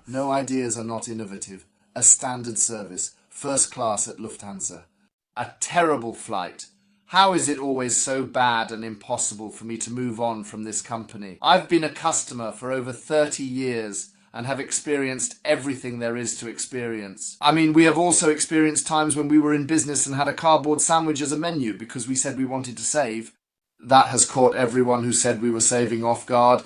No ideas are not innovative. A standard service, first class at Lufthansa. A terrible flight. How is it always so bad and impossible for me to move on from this company? I've been a customer for over 30 years and have experienced everything there is to experience. I mean, we have also experienced times when we were in business and had a cardboard sandwich as a menu because we said we wanted to save. That has caught everyone who said we were saving off guard.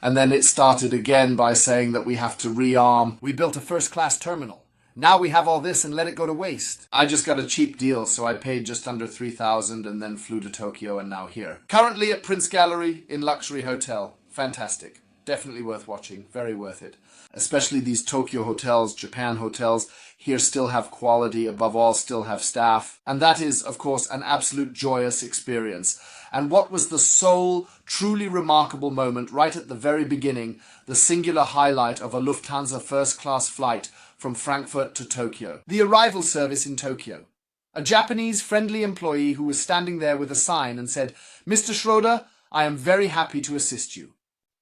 And then it started again by saying that we have to rearm. We built a first-class terminal. Now we have all this and let it go to waste. I just got a cheap deal, so I paid just under 3,000 and then flew to Tokyo and now here. Currently at Prince Gallery in luxury hotel. Fantastic. Definitely worth watching. Very worth it. Especially these Tokyo hotels, Japan hotels, here still have quality, above all still have staff. And that is, of course, an absolute joyous experience. And what was the sole, truly remarkable moment right at the very beginning, the singular highlight of a Lufthansa first-class flight from Frankfurt to Tokyo? The arrival service in Tokyo. A Japanese friendly employee who was standing there with a sign and said, "Mr. Schroeder, I am very happy to assist you.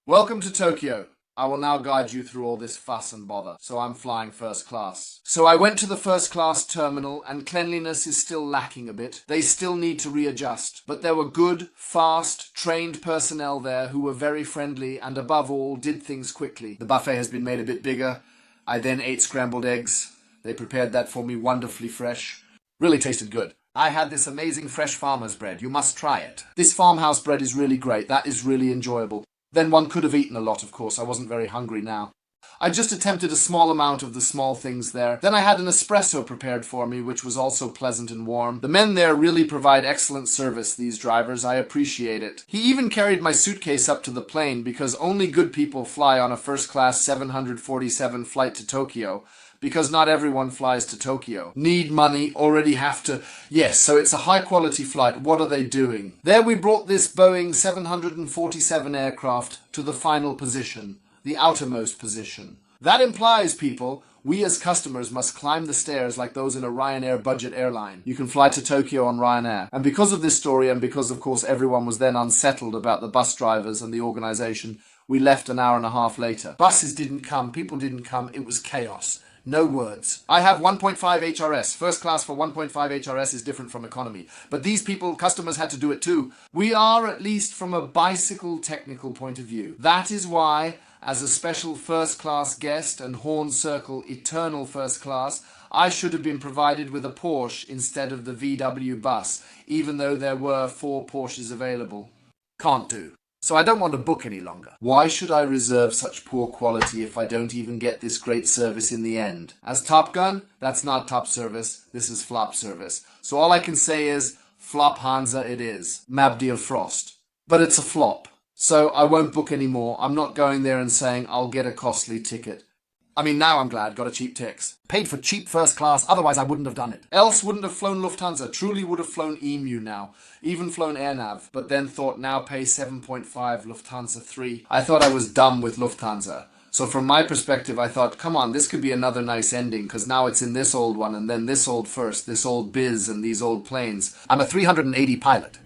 Welcome to Tokyo. I will now guide you through all this fuss and bother." So I'm flying first class. So I went to the first class terminal and cleanliness is still lacking a bit. They still need to readjust. But there were good, fast, trained personnel there who were very friendly and above all did things quickly. The buffet has been made a bit bigger. I then ate scrambled eggs. They prepared that for me wonderfully fresh. Really tasted good. I had this amazing fresh farmer's bread. You must try it. This farmhouse bread is really great. That is really enjoyable. Then one could have eaten a lot, of course. I wasn't very hungry now. I just attempted a small amount of the small things there. Then I had an espresso prepared for me, which was also pleasant and warm. The men there really provide excellent service, these drivers. I appreciate it. He even carried my suitcase up to the plane because only good people fly on a first-class 747 flight to Tokyo. Because not everyone flies to Tokyo. Need money, already have to... Yes, so it's a high-quality flight. What are they doing? There we brought this Boeing 747 aircraft to the final position, the outermost position. That implies, people, we as customers must climb the stairs like those in a Ryanair budget airline. You can fly to Tokyo on Ryanair. And because of this story, and because, of course, everyone was then unsettled about the bus drivers and the organization, we left an hour and a half later. Buses didn't come, people didn't come, it was chaos. No words. I have 1.5 HRS. First class for 1.5 HRS is different from economy. But these people, customers, had to do it too. We are, at least from a bicycle technical point of view. That is why, as a special first class guest and Horn Circle eternal first class, I should have been provided with a Porsche instead of the VW bus, even though there were 4 Porsches available. Can't do. So I don't want to book any longer. Why should I reserve such poor quality if I don't even get this great service in the end? As Top Gun, that's not top service, this is flop service. So all I can say is, flop Hansa it is. Mabdil Frost. But it's a flop. So I won't book any more. I'm not going there and saying I'll get a costly ticket. I mean, now I'm glad, got a cheap tix. Paid for cheap first class, otherwise I wouldn't have done it. Else wouldn't have flown Lufthansa, truly would have flown EMU now. Even flown AirNav, but then thought now pay 7.5 Lufthansa 3. I thought I was dumb with Lufthansa. So from my perspective, I thought, come on, this could be another nice ending, because now it's in this old one, and then this old first, this old biz, and these old planes. I'm a 380 pilot.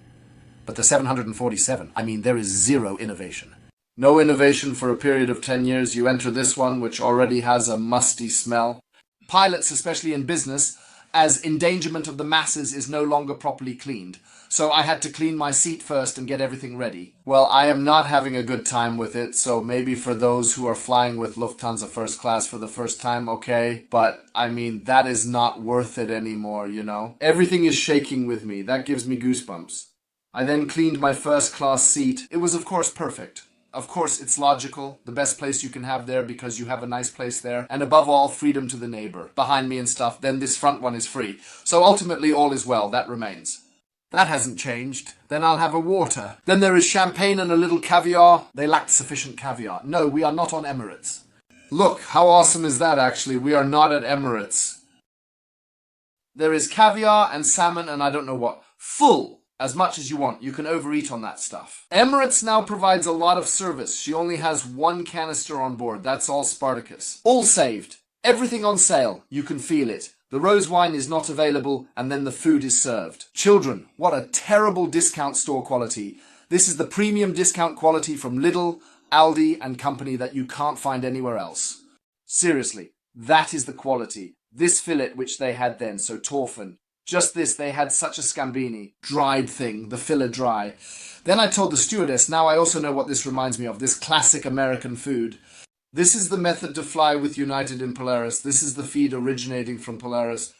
But the 747, I mean, there is zero innovation. No innovation for a period of 10 years. You enter this one, which already has a musty smell. Pilots, especially in business, as endangerment of the masses is no longer properly cleaned. So I had to clean my seat first and get everything ready. Well, I am not having a good time with it, so maybe for those who are flying with Lufthansa first class for the first time, okay. But, I mean, that is not worth it anymore, you know. Everything is shaking with me. That gives me goosebumps. I then cleaned my first class seat. It was, of course, perfect. Of course, it's logical, the best place you can have there because you have a nice place there, and above all, freedom to the neighbor. Behind me and stuff, then this front one is free. So ultimately, all is well, that remains. That hasn't changed. Then I'll have a water. Then there is champagne and a little caviar. They lacked sufficient caviar. No, we are not on Emirates. Look, how awesome is that actually? We are not at Emirates. There is caviar and salmon and I don't know what. Full. As much as you want. You can overeat on that stuff. Emirates now provides a lot of service. She only has 1 canister on board. That's all Spartacus. All saved. Everything on sale. You can feel it. The rose wine is not available and then the food is served. Children, what a terrible discount store quality. This is the premium discount quality from Lidl, Aldi and company that you can't find anywhere else. Seriously, that is the quality. This fillet which they had then, so torfen. Just this, they had such a scambini, dried thing, the fillet dry. Then I told the stewardess, now I also know what this reminds me of, this classic American food. This is the method to fly with United in Polaris. This is the feed originating from Polaris.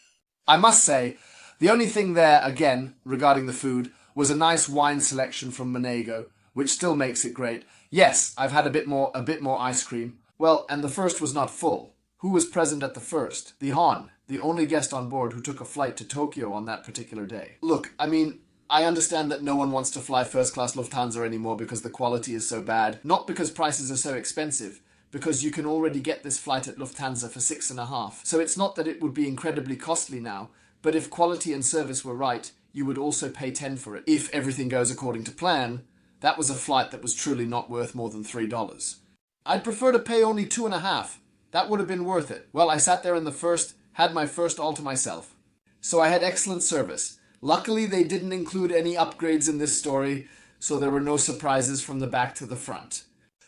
I must say, the only thing there, again, regarding the food, was a nice wine selection from Monego, which still makes it great. Yes, I've had a bit more ice cream. Well, and the first was not full. Who was present at the first? The Hon, the only guest on board who took a flight to Tokyo on that particular day. Look, I mean, I understand that no one wants to fly first-class Lufthansa anymore because the quality is so bad. Not because prices are so expensive, because you can already get this flight at Lufthansa for $6.50. So it's not that it would be incredibly costly now, but if quality and service were right, you would also pay 10 for it. If everything goes according to plan, that was a flight that was truly not worth more than $3. I'd prefer to pay only $2.50. That would have been worth it. Well, I sat there in the first, had my first all to myself. So I had excellent service. Luckily, they didn't include any upgrades in this story, so there were no surprises from the back to the front.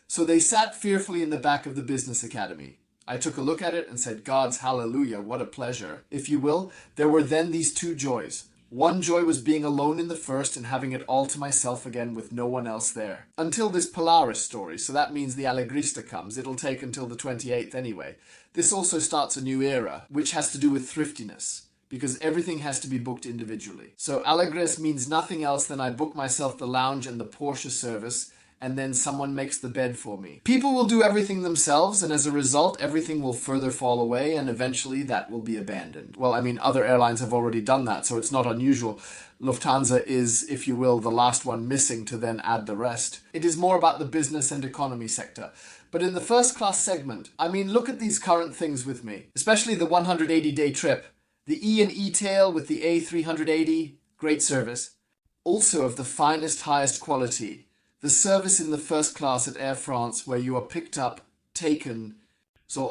So they sat fearfully in the back of the business academy. I took a look at it and said, God's hallelujah, what a pleasure. If you will, there were then these two joys. One joy was being alone in the first and having it all to myself again with no one else there. Until this Polaris story, so that means the Allegrista comes. It'll take until the 28th anyway. This also starts a new era, which has to do with thriftiness, because everything has to be booked individually. So Allegris means nothing else than I book myself the lounge and the Porsche service, and then someone makes the bed for me. People will do everything themselves, and as a result, everything will further fall away, and eventually that will be abandoned. Well, I mean, other airlines have already done that, so it's not unusual. Lufthansa is, if you will, the last one missing to then add the rest. It is more about the business and economy sector. But in the first class segment, I mean, look at these current things with me, especially the 180-day trip. The E and E-tail with the A380, great service. Also of the finest, highest quality. The service in the first class at Air France where you are picked up, taken, so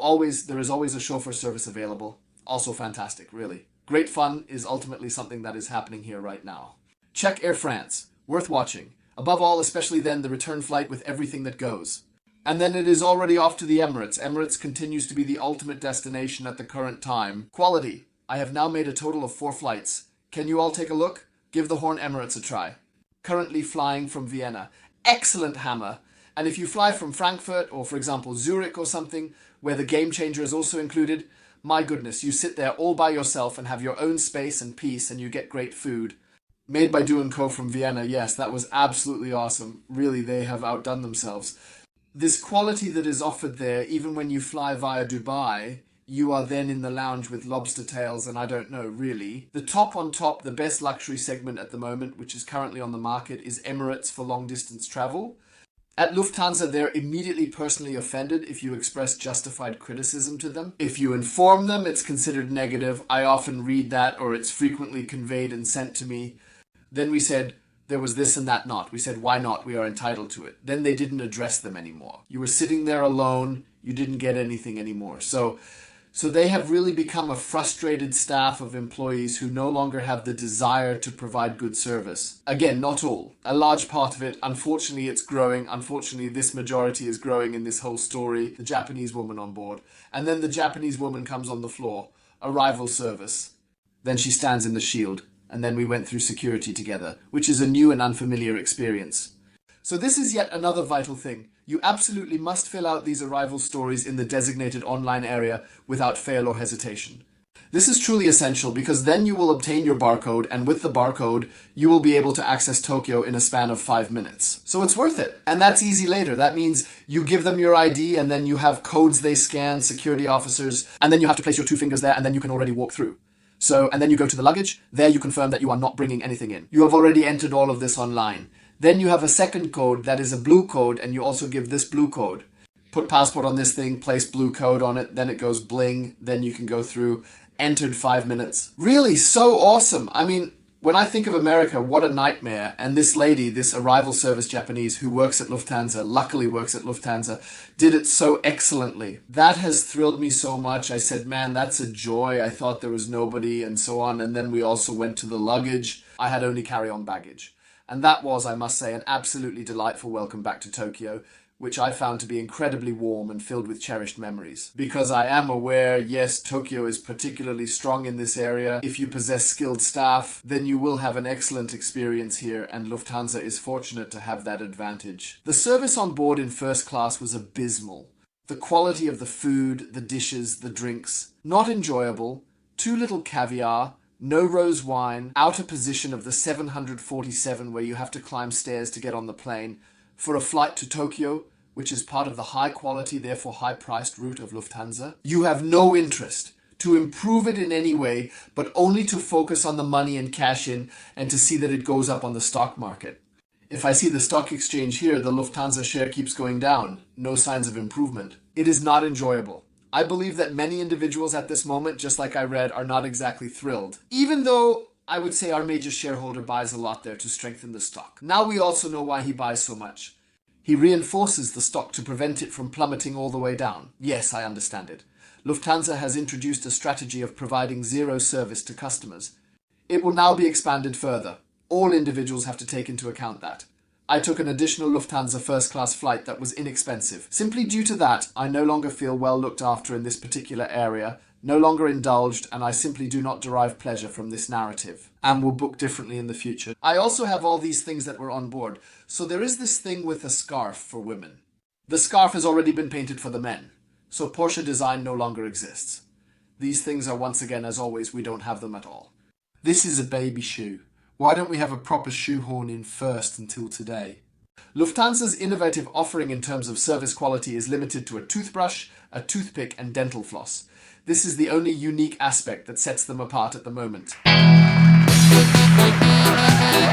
there is always a chauffeur service available. Also fantastic, really. Great fun is ultimately something that is happening here right now. Check Air France, worth watching. Above all, especially then, the return flight with everything that goes. And then it is already off to the Emirates. Emirates continues to be the ultimate destination at the current time. Quality. I have now made a total of 4 flights. Can you all take a look? Give the Horn Emirates a try. Currently flying from Vienna. Excellent hammer. And if you fly from Frankfurt or, for example, Zurich or something, where the game changer is also included, my goodness, you sit there all by yourself and have your own space and peace, and you get great food. Made by Do & Co from Vienna, yes, that was absolutely awesome. Really, they have outdone themselves. This quality that is offered there, even when you fly via Dubai, you are then in the lounge with lobster tails, and I don't know, really. The top on top, the best luxury segment at the moment, which is currently on the market, is Emirates for long-distance travel. At Lufthansa, they're immediately personally offended if you express justified criticism to them. If you inform them, it's considered negative. I often read that, or it's frequently conveyed and sent to me. Then we said, there was this and that not. We said, why not? We are entitled to it. Then they didn't address them anymore. You were sitting there alone. You didn't get anything anymore. So they have really become a frustrated staff of employees who no longer have the desire to provide good service. Again, not all. A large part of it, unfortunately, it's growing. Unfortunately, this majority is growing in this whole story. The Japanese woman on board. And then the Japanese woman comes on the floor. Arrival service. Then she stands in the shield. And then we went through security together, which is a new and unfamiliar experience. So this is yet another vital thing. You absolutely must fill out these arrival stories in the designated online area without fail or hesitation. This is truly essential because then you will obtain your barcode, and with the barcode, you will be able to access Tokyo in a span of 5 minutes. So it's worth it. And that's easy later. That means you give them your ID, and then you have codes they scan, security officers, and then you have to place your 2 fingers there, and then you can already walk through. And then you go to the luggage. There you confirm that you are not bringing anything in. You have already entered all of this online. Then you have a second code that is a blue code, and you also give this blue code. Put passport on this thing, place blue code on it, then it goes bling, then you can go through, entered 5 minutes. Really so awesome. I mean, when I think of America, what a nightmare. And this lady, this arrival service Japanese who works at Lufthansa, luckily works at Lufthansa, did it so excellently. That has thrilled me so much. I said, man, that's a joy. I thought there was nobody and so on. And then we also went to the luggage. I had only carry-on baggage. And that was, I must say, an absolutely delightful welcome back to Tokyo. which I found to be incredibly warm and filled with cherished memories. Because I am aware, yes, Tokyo is particularly strong in this area. If you possess skilled staff, then you will have an excellent experience here, and Lufthansa is fortunate to have that advantage. The service on board in first class was abysmal. The quality of the food, the dishes, the drinks, not enjoyable, too little caviar, no rose wine, out of position of the 747 where you have to climb stairs to get on the plane, for a flight to Tokyo, which is part of the high-quality, therefore high-priced route of Lufthansa. You have no interest to improve it in any way, but only to focus on the money and cash in and to see that it goes up on the stock market. If I see the stock exchange here, the Lufthansa share keeps going down. No signs of improvement. It is not enjoyable. I believe that many individuals at this moment, just like I read, are not exactly thrilled. Even though I would say our major shareholder buys a lot there to strengthen the stock. Now we also know why he buys so much. He reinforces the stock to prevent it from plummeting all the way down. Yes, I understand it. Lufthansa has introduced a strategy of providing zero service to customers. It will now be expanded further. All individuals have to take into account that. I took an additional Lufthansa first-class flight that was inexpensive. Simply due to that, I no longer feel well looked after in this particular area, no longer indulged, and I simply do not derive pleasure from this narrative, and will book differently in the future. I also have all these things that were on board. So there is this thing with a scarf for women. The scarf has already been painted for the men, so Porsche design no longer exists. These things are, once again, as always, we don't have them at all. This is a baby shoe. Why don't we have a proper shoehorn in first until today? Lufthansa's innovative offering in terms of service quality is limited to a toothbrush, a toothpick, and dental floss. This is the only unique aspect that sets them apart at the moment.